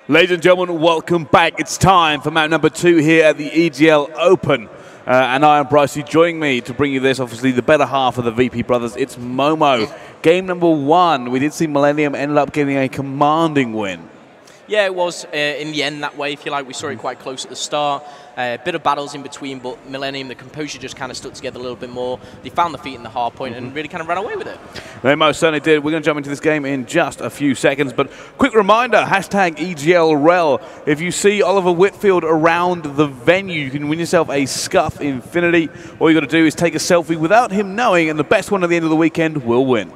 Ladies and gentlemen, welcome back. It's time for map number 2 here at the EGL Open. And I am Brycey. Joining me to bring you this, obviously the better half of the VP brothers, it's Momo. Game number 1, we did see Millenium ended up getting a commanding win. Yeah, it was in the end that way, if you like. We saw it quite close at the start. A bit of battles in between, but Millenium, the composure just kind of stuck together a little bit more. They found the feet in the hard point and really kind of ran away with it. They most certainly did. We're going to jump into this game in just a few seconds, but quick reminder, hashtag EGLREL. If you see Oliver Whitfield around the venue, you can win yourself a Scuf Infinity. All you got to do is take a selfie without him knowing, and the best one at the end of the weekend will win.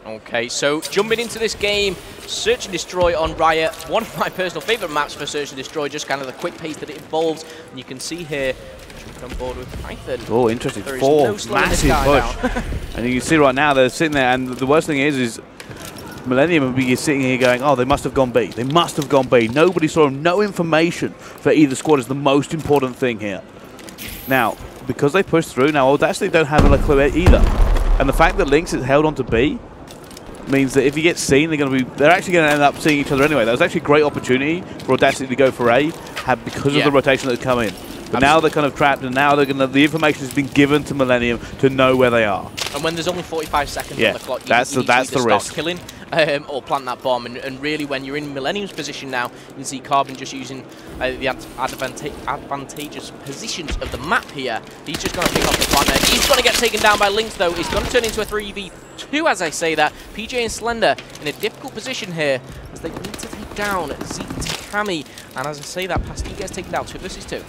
Okay, so jumping into this game, Search and Destroy on Riot, one of my personal favourite maps for Search and Destroy, just kind of the quick pace that it involves. And you can see here, jumping on board with Python. Oh, interesting. 4 massive push. And you can see right now they're sitting there, and the worst thing is Millenium will be sitting here going, oh, they must have gone B. They must have gone B. Nobody saw them. No information for either squad is the most important thing here. Now, because they pushed through, now Audacity don't have a clue either. And the fact that Lynx is held onto B means that if he gets seen, they're actually going to end up seeing each other anyway. That was actually a great opportunity for Audacity to go for A, because of the rotation that had come in. But now they're kind of trapped, and now they're going to, the information has been given to Millenium to know where they are. And when there's only 45 seconds on the clock, you that's need to the risk. Start killing or plant that bomb. And really, when you're in Millenium's position now, you can see Carbon just using the advantageous positions of the map here. He's just going to pick off the partner. He's going to get taken down by Lynx, though. He's going to turn into a 3v2, as I say that. PJ and Slender in a difficult position here, as they need to take down Zeke to Cammy. And as I say that, Pasty gets taken down 2 versus 2.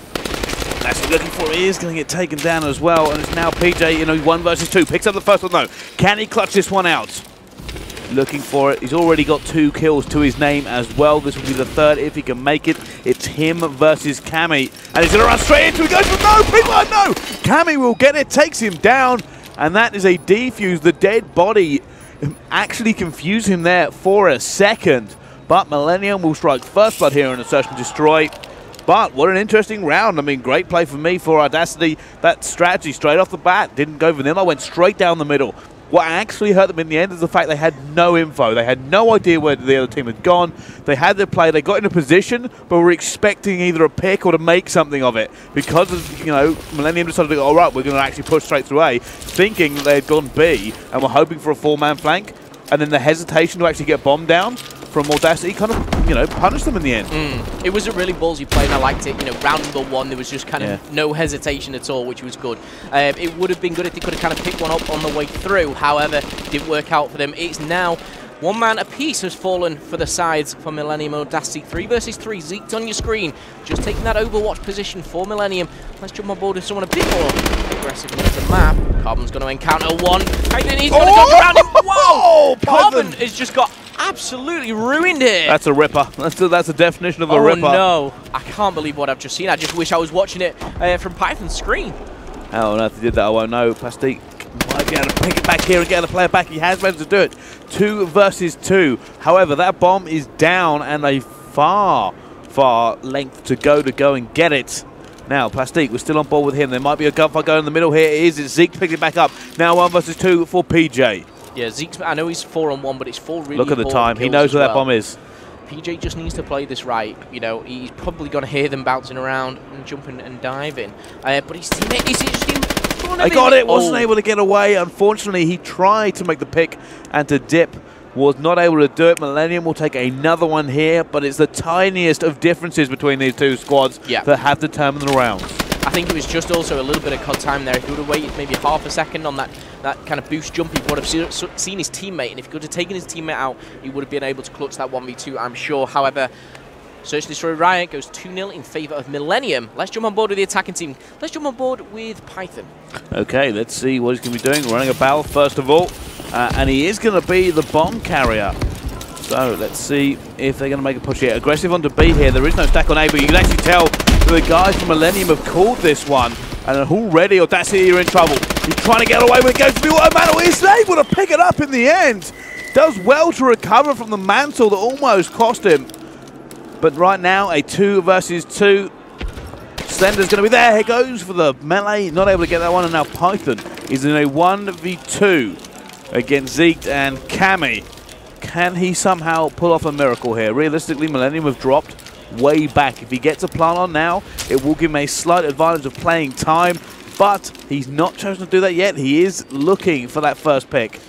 That's what he's looking for. He is going to get taken down as well. And it's now PJ, 1 versus 2. Picks up the first one, though. Can he clutch this one out? Looking for it. He's already got 2 kills to his name as well. This will be the 3rd if he can make it. It's him versus Cammy. And he's going to run straight into it. He goes for no. People are no. Cammy will get it. Takes him down. And that is a defuse. The dead body actually confused him there for a second. But Millenium will strike first blood here in a Search and Destroy. But what an interesting round. I mean, great play for me for Audacity. That strategy straight off the bat didn't go vanilla, went straight down the middle. What actually hurt them in the end is the fact they had no info. They had no idea where the other team had gone. They had their play, they got in a position, but were expecting either a pick or to make something of it. Because of, Millenium decided to go, all right, we're going to actually push straight through A, thinking they had gone B, and were hoping for a 4-man flank. And then the hesitation to actually get bombed down from Audacity kind of, punished them in the end. It was a really ballsy play, and I liked it. Round number 1, there was just kind of no hesitation at all, which was good. It would have been good if they could have kind of picked one up on the way through. However, it didn't work out for them. It's now 1 man apiece has fallen for the sides for Millenium and Audacity. 3 versus 3. Zeke's on your screen, just taking that Overwatch position for Millenium. Let's jump on board with someone a bit more aggressive on the map. Carbon's going to encounter one. And then he's going to go around him. Whoa! Carbon has just got absolutely ruined here. That's a ripper. That's a definition of a ripper. Oh no, I can't believe what I've just seen. I just wish I was watching it from Python's screen. How on earth he did that, I won't know. Pastique might be able to pick it back here and get the player back. He has managed to do it. 2 versus 2. However, that bomb is down and a far length to go and get it. Now, Plastique, we're still on board with him. There might be a gunfight going in the middle here. It is. It's Zeke picking it back up. Now 1 versus 2 for PJ. Yeah, Zeke's, I know he's 4-on-1, but it's 4 really. Look at the time. He knows where that bomb is. PJ just needs to play this right. He's probably going to hear them bouncing around and jumping and diving. But his teammate is just in front of him. I got it. Wasn't able to get away. Unfortunately, he tried to make the pick and to dip. Was not able to do it. Millenium will take another one here, but it's the tiniest of differences between these 2 squads that have determined the rounds. I think it was just also a little bit of COD time there. If he would have waited maybe half a second on that kind of boost jump, he would have seen his teammate. And if he could have taken his teammate out, he would have been able to clutch that 1v2, I'm sure. However, Search and Destroy Riot goes 2-0 in favour of Millenium. Let's jump on board with the attacking team. Let's jump on board with Python. Okay, let's see what he's going to be doing. Running a barrel first of all. And he is going to be the bomb carrier. So let's see if they're going to make a push here. Aggressive onto B here. There is no stack on A, but you can actually tell the guys from Millenium have called this one. And already Audacity are in trouble. He's trying to get away with it. Goes to the auto mantle. He's able to pick it up in the end. Does well to recover from the mantle that almost cost him. But right now, a 2 versus 2. Slender's going to be there. He goes for the melee. Not able to get that one. And now Python is in a 1v2 against Zeke and Cammy. Can he somehow pull off a miracle here? Realistically, Millenium have dropped way back. If he gets a plant on now, it will give him a slight advantage of playing time, but he's not chosen to do that yet. He is looking for that first pick.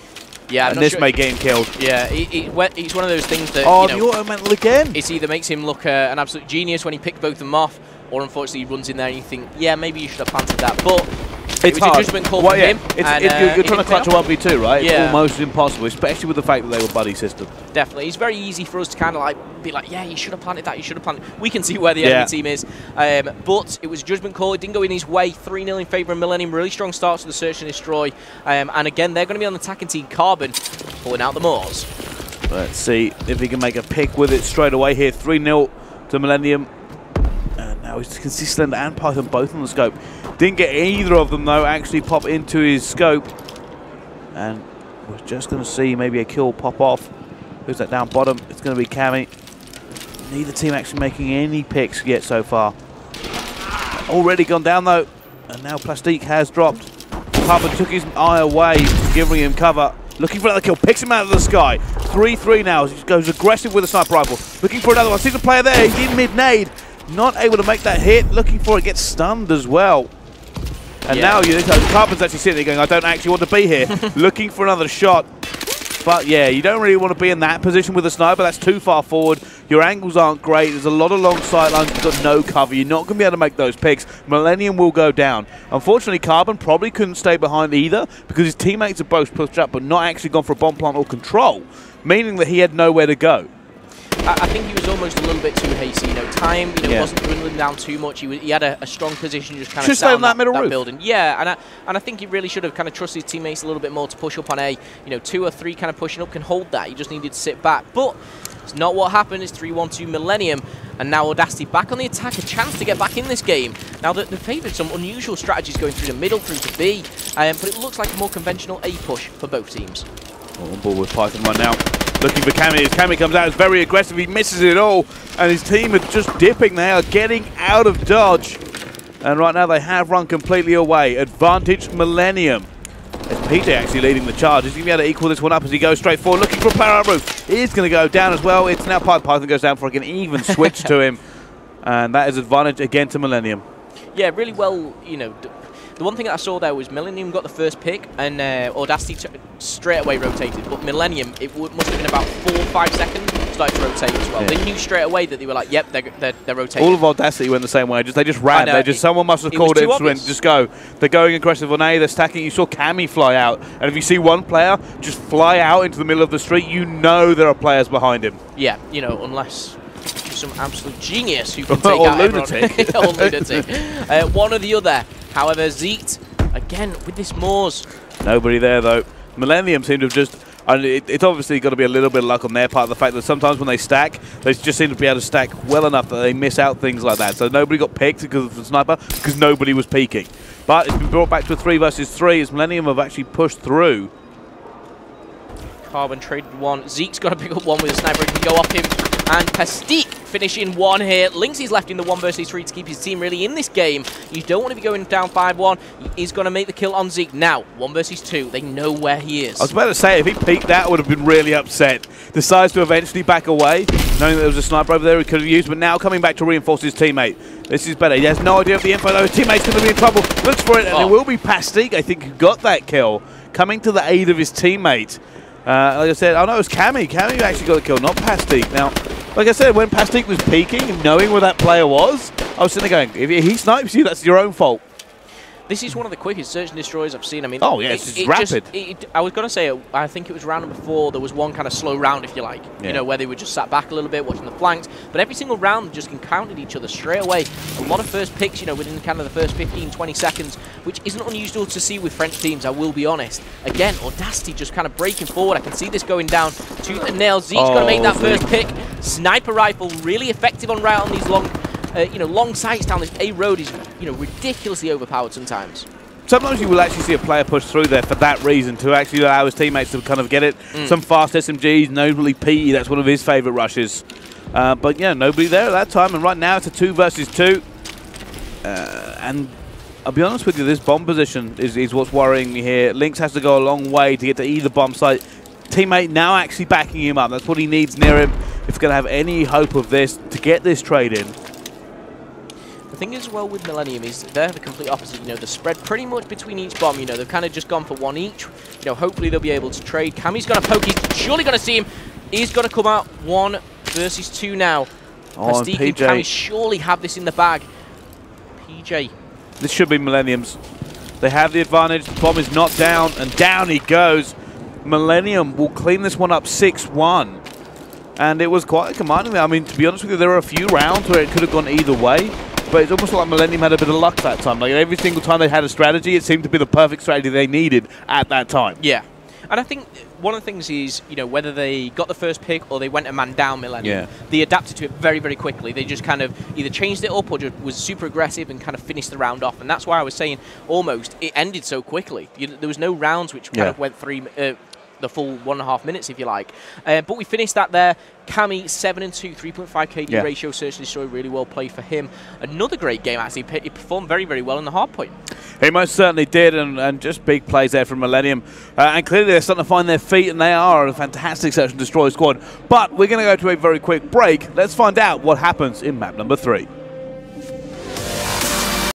Yeah, and this may get him killed. Yeah, it's one of those things that, oh, you know, the auto mental again. It either makes him look an absolute genius when he picked both of them off, or unfortunately he runs in there and you think, yeah, maybe you should have planted that. But it's hard. A judgment call from him. You're trying to clutch a 1v2, right? Yeah. It's almost impossible, especially with the fact that they were buddy system. Definitely. It's very easy for us to kind of like be like, yeah, you should have planted that, you should have planted. We can see where the enemy team is. But it was a judgment call. It didn't go in his way. 3-0 in favour of Millenium. Really strong start to the search and destroy. And again, they're going to be on the attacking team. Carbon pulling out the Moors. Let's see if he can make a pick with it straight away here. 3-0 to Millenium. And now he's can see Slender and Python both on the scope. Didn't get either of them, though, actually pop into his scope. And we're just going to see maybe a kill pop off. Who's that down bottom? It's going to be Cammy. Neither team actually making any picks yet so far. Already gone down, though. And now Plastique has dropped. Carbon took his eye away, giving him cover. Looking for another kill. Picks him out of the sky. 3-3 now. He goes aggressive with a sniper rifle. Looking for another one. Sees a player there. He's in mid-nade. Not able to make that hit. Looking for it. Gets stunned as well. And now Carbon's actually sitting there going, I don't actually want to be here. Looking for another shot. But yeah, you don't really want to be in that position with a sniper. That's too far forward. Your angles aren't great. There's a lot of long sight lines. You've got no cover. You're not going to be able to make those picks. Millenium will go down. Unfortunately, Carbon probably couldn't stay behind either because his teammates have both pushed up but not actually gone for a bomb plant or control, meaning that he had nowhere to go. I think he was almost a little bit too hasty. You know, time wasn't dwindling down too much. He had a strong position, just kind of sat on that middle roof. Building. Yeah, and I think he really should have kind of trusted his teammates a little bit more to push up on A. 2 or 3 kind of pushing up can hold that. He just needed to sit back. But it's not what happened. It's 3-1 to Millenium, and now Audacity back on the attack. A chance to get back in this game. Now they've favoured some unusual strategies going through the middle, through to B, but it looks like a more conventional A push for both teams. On ball with Python right now. Looking for Cammy. As Cammy comes out, is very aggressive. He misses it all. And his team are just dipping. They are getting out of dodge. And right now they have run completely away. Advantage Millenium. As PJ actually leading the charge. He's going to be able to equal this one up as he goes straight forward. Looking for a player on the roof. He's going to go down as well. It's now Python goes down for an even switch to him. And that is advantage again to Millenium. Yeah, really well, the one thing that I saw there was Millenium got the first pick and Audacity straight away rotated, but Millenium, must have been about 4 or 5 seconds, started to rotate as well. Yeah. They knew straight away that they were like, yep, they're rotating. All of Audacity went the same way. They just ran. Someone must have called it and just go. They're going aggressive on A. They're stacking. You saw Cammy fly out, and if you see one player just fly out into the middle of the street, you know there are players behind him. Yeah, unless some absolute genius who can take out lunatic. Or lunatic. One or the other. However, Zeet, again, with this Moors. Nobody there, though. Millenium seem to have just... it's obviously got to be a little bit of luck on their part. The fact that sometimes when they stack, they just seem to be able to stack well enough that they miss out things like that. So nobody got picked because of the sniper, because nobody was peeking. But it's been brought back to a 3 versus 3 as Millenium have actually pushed through. Carbon traded one. Zeke's got to pick up one with a sniper and can go off him. And Pastique finishing one here. Lynx is left in the 1 versus 3 to keep his team really in this game. You don't want to be going down 5-1. He is going to make the kill on Zeke. Now, 1 versus 2. They know where he is. I was about to say, if he peeked that, I would have been really upset. Decides to eventually back away, knowing that there was a sniper over there he could have used, but now coming back to reinforce his teammate. This is better. He has no idea of the info, though. His teammate's going to be in trouble. Looks for it, and it will be Pastique, I think, who got that kill. Coming to the aid of his teammate. Like I said, oh no, it was Cammy. Cammy actually got the kill, not Pastique. Now, like I said, when Pastique was peeking and knowing where that player was, I was sitting there going, if he snipes you, that's your own fault. This is one of the quickest search and destroys I've seen. I mean, oh yeah, it's rapid. I was going to say, I think it was round before, there was one kind of slow round, if you like, where they were just sat back a little bit, watching the flanks. But every single round, they just encountered each other straight away. A lot of first picks, within kind of the first 15, 20 seconds, which isn't unusual to see with French teams, I will be honest. Again, Audacity just kind of breaking forward. I can see this going down tooth and nail. Zeke's got to make that first pick. Sniper rifle, really effective on route on these long... long sights down this A road is, ridiculously overpowered sometimes. Sometimes you will actually see a player push through there for that reason, to actually allow his teammates to kind of get it. Some fast SMGs, notably P, that's one of his favourite rushes. But yeah, nobody there at that time, and right now it's a 2 versus 2. And I'll be honest with you, this bomb position is what's worrying me here. Lynx has to go a long way to get to either bomb site. teammate now actually backing him up. That's what he needs near him if he's going to have any hope of this, to get this trade in. The thing as well with Millenium is they're the complete opposite. You know, the spread pretty much between each bomb. You know, they've kind of just gone for one each. You know, hopefully they'll be able to trade. Cammy's going to poke. He's surely going to see him. He's going to come out 1 versus 2 now. Mystique and Cammy surely have this in the bag. PJ. This should be Millenium's. They have the advantage. The bomb is not down, and down he goes. Millenium will clean this one up 6-1. And it was quite commanding. I mean, to be honest with you, there were a few rounds where it could have gone either way. But it's almost like Millenium had a bit of luck that time. Like every single time they had a strategy, it seemed to be the perfect strategy they needed at that time. Yeah. And I think one of the things is, you know, whether they got the first pick or they went a man down Millenium, they adapted to it very, very quickly. They just kind of either changed it up or just was super aggressive and kind of finished the round off. And that's why I was saying almost it ended so quickly. There was no rounds which kind of went the full 1.5 minutes, if you like. But we finished that there. Cammy, 7-2, 3.5 KD ratio, search and destroy, really well played for him. Another great game, actually. He performed very, very well in the hard-point. He most certainly did, and just big plays there from Millenium. And clearly they're starting to find their feet, and they are a fantastic search and destroy squad. But we're going to go to a very quick break. Let's find out what happens in map number 3.